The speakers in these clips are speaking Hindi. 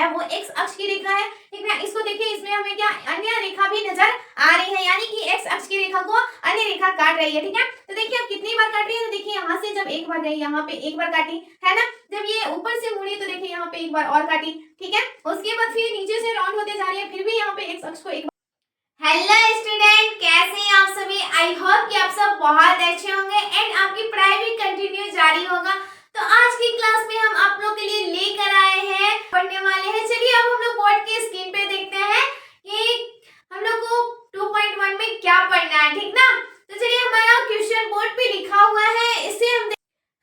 वो एक्स अक्ष की रेखा है, ठीक है। इसको देखिए, इसमें हमें क्या अन्य रेखा भी नजर आ रही है, यानी कि एक्स अक्ष की रेखा को अन्य रेखा काट रही है, ठीक है। तो देखिए अब कितनी बार काट रही है, तो देखिए यहाँ से जब एक बार गई, यहाँ पे एक बार काटी है ना, जब ये ऊपर से मुड़ी तो देखिए यहाँ पे एक बार और काटी, ठीक है। उसके बाद फिर नीचे से राउंड होते जा रही है, फिर भी यहाँ पे एक्स अक्ष को एक। हेलो स्टूडेंट, कैसे हैं आप सभी। आई होप कि आप सब बहुत अच्छे होंगे एंड आपकी पढ़ाई भी कंटिन्यू जारी होगा। तो आज की क्लास में हम आप लोग के लिए लेकर आए हैं, पढ़ने वाले हैं। चलिए अब हम लोग बोर्ड की स्क्रीन पे देखते हैं कि हम लोग को 2.1 में क्या पढ़ना है, ठीक ना। तो चलिए, हमारा क्वेश्चन बोर्ड पे लिखा हुआ है, इससे हम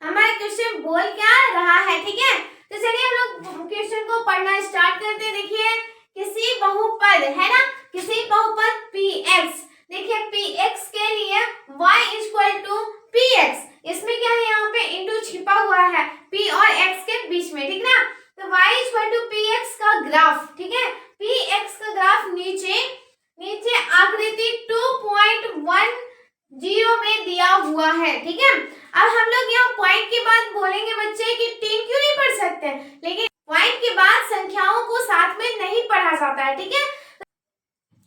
हमारा क्वेश्चन बोल क्या रहा है, ठीक है। तो चलिए हम लोग क्वेश्चन को पढ़ना स्टार्ट करते हैं। देखिए, किसी बहुपद है ना, किसी बहुपद px, देखिए px के लिए y = px, इसमें क्या है, यहाँ पे इंटू छिपा हुआ है p और x के बीच में, ठीक ना। तो y = px का ग्राफ, ठीक है, px का ग्राफ नीचे आकृति 2.10 में दिया हुआ है, ठीक है। अब हम लोग यहाँ पॉइंट के बाद बोलेंगे बच्चे कि 3 क्यों नहीं पढ़ सकते, लेकिन पॉइंट के बाद संख्याओं को साथ में नहीं पढ़ा जाता है, ठीक है।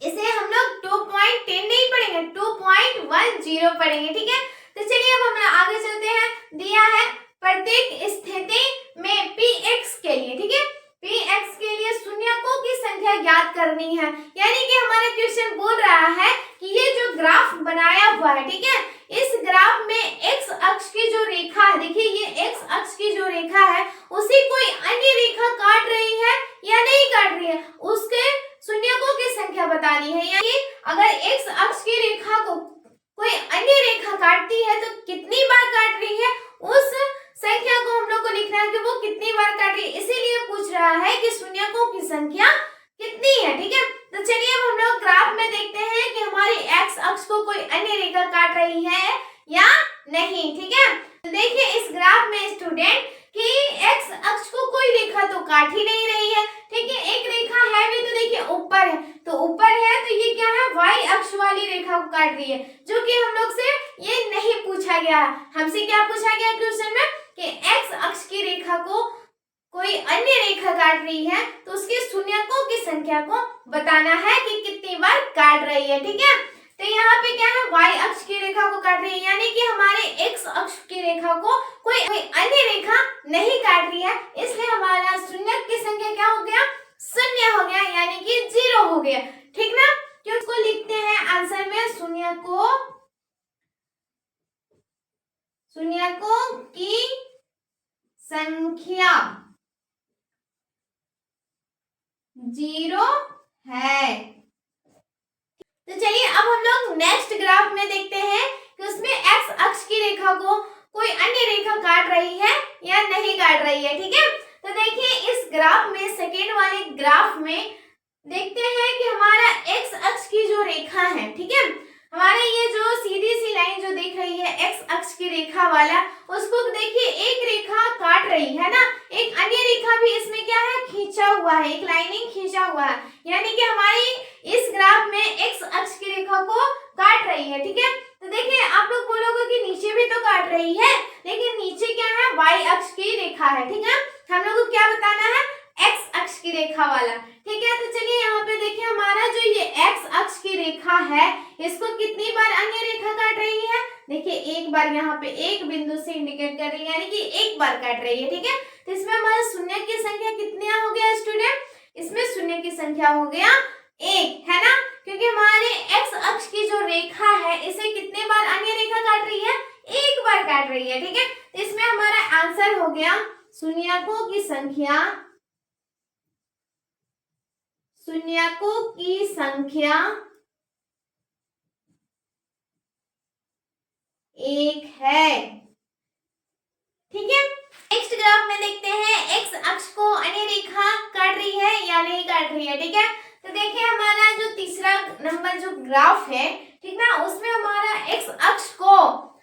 इसे हम लोग 2.10 नहीं पढ़ेंगे, 2.10 पढ़ेंगे, ठीक है। तो चलिए अब हम आगे चलते हैं। दिया है प्रत्येक स्थिति में px के लिए, ठीक है, px के लिए शून्यकों की संख्या ज्ञात करनी है। यानी कि हमारा क्वेश्चन बोल रहा है कि ये जो ग्राफ बनाया हुआ है, ठीक है, इस ग्राफ में x अक्ष की जो रेखा है, देखिए ये x अक्ष की जो रेखा है उसी कोई अन्य रेखा काट रही है या नहीं काट रही है, उसके शून्यकों की संख्या बतानी है। यानी अगर x अक्ष की रेखा को कोई अन्य रेखा काटती है तो कितनी बार काट रही है, उस संख्या को हम लोग को लिखना है कि वो कितनी बार काट रही है। इसीलिए पूछ रहा है कि शून्यकों की संख्या कितनी है, ठीक है। तो चलिए अब हम लोग ग्राफ में देखते हैं कि हमारी x अक्ष को कोई अन्य रेखा काट रही है या नहीं, ठीक है। तो देखिए इस ग्राफ में स्टूडेंट कि x अक्ष को कोई रेखा तो काट ही नहीं रही है, ठीक है। एक रेखा है भी, तो देखिए ऊपर है, तो ऊपर है तो ये क्या है, y अक्ष वाली रेखा को काट रही है, जो कि हम लोग से ये नहीं पूछा गया। हमसे क्या पूछा गया क्वेश्चन में कि x अक्ष की रेखा को कोई अन्य रेखा काट रही है तो उसके शून्यकों की संख्या को बताना है कि कितनी बार काट रही है, ठीक है। तो यहाँ पे क्या है, y अक्ष की रेखा को काट रही है, यानी कि हमारे x अक्ष की रेखा को कोई अन्य रेखा नहीं काट रही है, इसलिए हमारा शून्यक की संख्या क्या हो गया, शून्य हो गया, यानी कि 0 हो गया, ठीक ना। क्यों इसको लिखते हैं आंसर में, शून्यकों की संख्या 0 है। तो चलिए अब हम लोग नेक्स्ट ग्राफ में देखते हैं कि उसमें x अक्ष की रेखा को कोई अन्य रेखा काट रही है या नहीं काट रही है, ठीक है। तो देखिए इस ग्राफ में, सेकेंड वाले ग्राफ में देखते हैं कि हमारा x अक्ष की जो रेखा है, ठीक है, हमारे ये जो सीधी सी लाइन जो दिख रही है x अक्ष की रेखा वाला, उसको देखिए एक रेखा काट रही है ना, एक अन्य रेखा भी इसमें क्या है, खींचा हुआ है, एक लाइनिंग खींचा हुआ है, यानी कि हमारी इस ग्राफ में x अक्ष की रेखा को काट रही है, ठीक है। तो देखिए आप लोग बोलोगे कि नीचे भी तो काट रही है, लेकिन नीचे क्या है, y अक्ष की रेखा है, ठीक है। हम लोग को क्या बताना है, x अक्ष की रेखा वाला, ठीक है। तो चलिए यहाँ पे देखिए हमारा जो ये x अक्ष की रेखा है, इसको कितनी बार अन्य रेखा काट रही है, देखिए एक बार यहाँ पे एक बिंदु से इंडिकेट कर रही है, यानी कि एक बार काट रही है, ठीक है। तो इसमें हमारा शून्य की संख्या कितना हो गया स्टूडेंट, इसमें शून्य की संख्या हो गया 1, है ना, क्योंकि हमारे x अक्ष की जो रेखा है इसे कितने बार अन्य रेखा काट रही है, एक बार काट रही है, ठीक है। तो इसमें हमारा आंसर हो गया शून्यकों की संख्या 1 है, ठीक है। नेक्स्ट ग्राफ में देखते हैं x अक्ष को अन्य रेखा काट रही है या नहीं काट रही है, ठीक है। तो देखिए हमारा जो तीसरा नंबर जो ग्राफ है, ठीक ना, उसमें हमारा x अक्ष को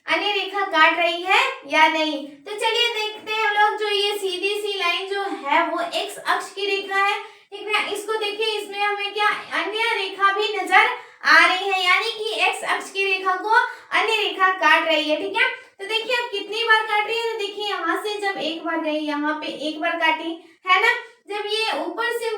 अन्य रेखा काट रही है या नहीं। तो चलिए देखते हैं हम लोग, जो ये सीधी सी लाइन जो है वो x अक्ष की रेखा है, ठीक है। इसको देखिए, इसमें हमें क्या अन्य रेखा भी नजर आ रही है, यानी कि x अक्ष की रेखा को अन्य रेखा काट रही है, ठीक है। तो देखिए अब कितनी बार काट रही है, तो देखिए यहाँ से जब एक बार गई, यहाँ पे एक बार काटी है ना, जब ये ऊपर से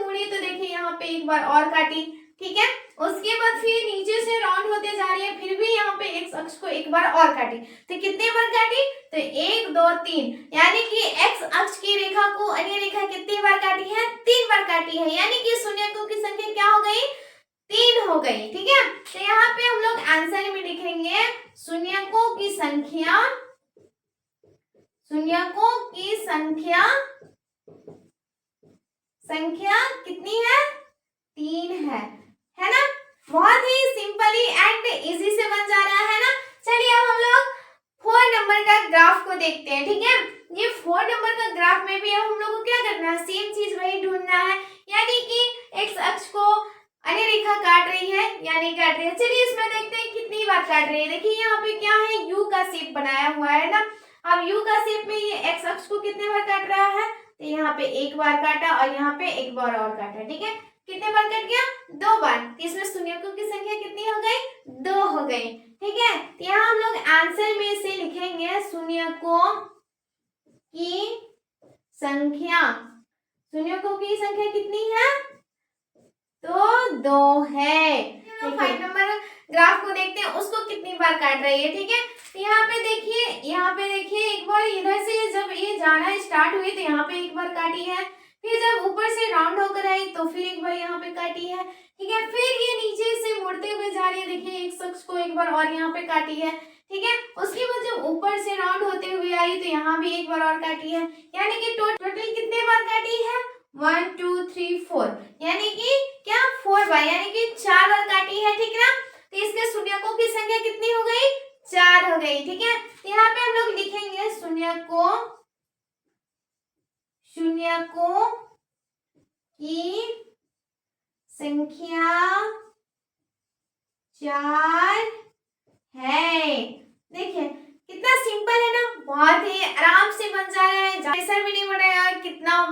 बार और काटी, ठीक है। उसके बाद फिर नीचे से राउंड होते जा रही है, फिर भी यहाँ पे एक्स अक्ष को एक बार और काटी। तो कितने बार काटी? तो 1 2 3, यानी कि एक्स अक्ष की रेखा को अन्य रेखा कितनी बार काटी है? 3 बार काटी है, यानी कि शून्यकों की संख्या क्या हो गई? 3 हो गई, ठीक है। तो यहाँ पे हम लोग आंसर में लिखेंगे शून्यकों की संख्या, शून्यकों की संख्या कितनी है? 3 है ना। बहुत ही सिंपली एंड इजी से बन जा रहा है ना। चलिए अब हम लोग 4 नंबर का ग्राफ को देखते हैं, ठीक है। ये 4 नंबर का ग्राफ में भी अब हम लोग को क्या करना है? सेम चीज वही ढूंढना है, यानी कि एक्स अक्ष को अन्य रेखा काट रही है या नहीं काट रही है। चलिए इसमें देखते हैं कितनी बार काट रही है। देखिए यहाँ पे क्या है? यू का शेप बनाया हुआ है ना। अब यू का शेप में ये एक्स अक्ष को कितने बार काट रहा है? तो यहाँ पे 1 बार काटा और यहाँ पे 1 बार और काटा, ठीक है। कितने बार कट गया? 2 बार। तो इसमें शून्यकों की संख्या कितनी हो गई? 2 हो गई, ठीक है। तो यहाँ हम लोग आंसर में से लिखेंगे शून्यकों की संख्या, शून्यकों की संख्या कितनी है? तो 2 है। 5 नंबर ग्राफ को देखते हैं उसको कितनी बार काट रही है, ठीक है। तो यहाँ पे देखिए एक बार इधर से जब ये जाना स्टार्ट हुई तो यहाँ पे 1 बार काटी है, फिर जब ऊपर से राउंड होकर आई तो फिर 1 बार यहाँ पे काटी है, ठीक है। फिर ये नीचे से मुड़ते हुए जा रही है, देखिए एक शख्स को 1 बार और यहाँ पे काटी है, ठीक है। उसके बाद जब ऊपर से राउंड होते हुए आई तो यहाँ भी 1 बार और काटी है, यानी कि टोटल कितने बार काटी है? 1 2 3 4, यानी कि क्या? 4 बार, यानी कि 4 बार काटी है, ठीक ना। तो इसके शून्यकों की संख्या कितनी हो गई? 4 हो गई, ठीक है। यहाँ पे हम लोग लिखेंगे शून्यकों की संख्या 4 है। देखिए कितना सिंपल है ना, बहुत ही आराम से बन जा रहा है, प्रेशर भी नहीं बढ़ा यार, कितना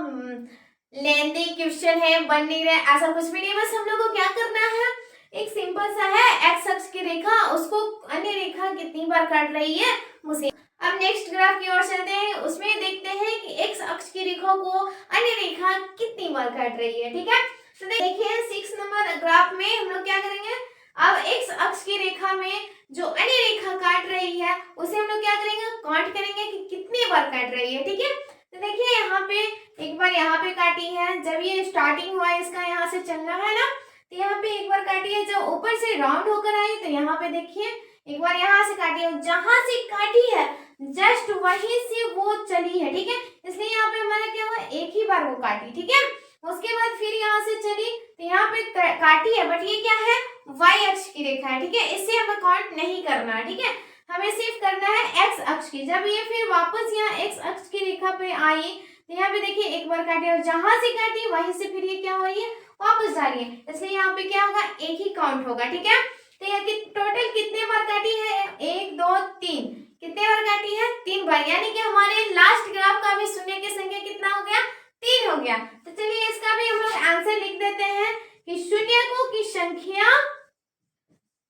लेंथी क्वेश्चन है, बन नहीं रहा ऐसा कुछ भी नहीं। बस हम लोग को क्या करना है? एक सिंपल सा है एक्स अक्ष की रेखा, उसको अन्य रेखा कितनी बार काट रही है उसे। अब नेक्स्ट ग्राफ की ओर चलते हैं, उसमें देखते हैं कि एक्स अक्ष की रेखा को अन्य रेखा कितनी बार काट रही है, ठीक है। तो देखिए 6 नंबर ग्राफ में हम लोग क्या करेंगे? अब एक्स अक्ष की रेखा में जो अन्य रेखा काट रही है उसे हम लोग क्या करेंगे? काउंट करेंगे कि कितनी बार काट रही है, ठीक है। तो देखिए यहाँ पे 1 बार यहाँ पे काटी है, जब ये स्टार्टिंग हुआ है इसका यहाँ से चलना है ना, तो यहाँ पे 1 बार काटी है। जब ऊपर से राउंड होकर आई तो यहाँ पे देखिए 1 बार यहाँ से काटी है, जहां से काटी है जस्ट वहीं से वो चली है, ठीक है। इसलिए यहाँ पे हमारा क्या हुआ? 1 ही बार वो काटी, ठीक है। उसके बाद फिर यहाँ से चली तो यहाँ पे काटी है, बट ये क्या है? वाई अक्ष की रेखा है, ठीक है। इसे हमें काउंट नहीं करना है, ठीक है। हमें सिर्फ करना है एक्स अक्ष की। जब ये फिर वापस यहाँ एक्स अक्ष की रेखा पे आई तो यहाँ पे देखिए 1 बार काटी और जहां से काटी वहीं से फिर ये क्या हो रही है? वापस जा रही है, इसलिए यहाँ पे क्या होगा? 1 ही काउंट होगा, ठीक है। तो यहाँ टोटल कितने बार काटी है? 1 2 3, कितने बार काटी है? 3 बार, यानी कि हमारे लास्ट ग्राफ का भी शून्य की संख्या कितना हो गया? 3 हो गया। तो चलिए इसका भी हम लोग आंसर लिख देते हैं कि शून्यकों की संख्या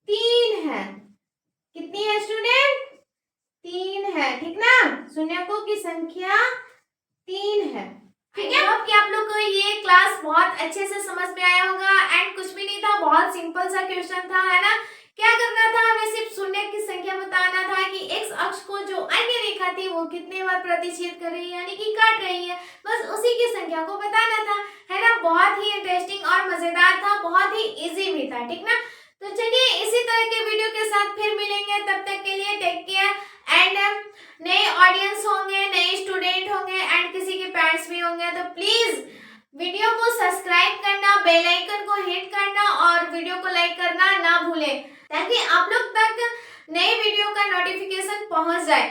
3 है। कितनी है स्टूडेंट? 3 है, ठीक ना। शून्यकों की संख्या 3 है, ठीक है। अब कि आप लोग को ये क्लास बहुत अच्छे से समझ में आया होगा एंड कुछ भी नहीं था, बहुत सिंपल सा क्वेश्चन था, है ना। क्या करना था? हमें सिर्फ शून्य की संख्या बताना था कि एक्स अक्ष को जो अन्य रेखा थी वो कितने बार प्रतिच्छेद कर रही है, यानी कि काट रही है, बस उसी की संख्या को बताना था, है ना। बहुत ही इंटरेस्टिंग और मजेदार था, बहुत ही इजी भी था, ठीक ना। तो चलिए इसी तरह के वीडियो के साथ फिर मिलेंगे, तब तक के लिए टेक केयर एंड नए ऑडियंस होंगे, नए स्टूडेंट होंगे एंड किसी के पेरेंट्स भी होंगे, तो प्लीज वीडियो को सब्सक्राइब करना, बेल आइकन को हिट करना और वीडियो को लाइक करना ना भूलें, ताकि आप लोग तक नए वीडियो का नोटिफिकेशन पहुंच जाए।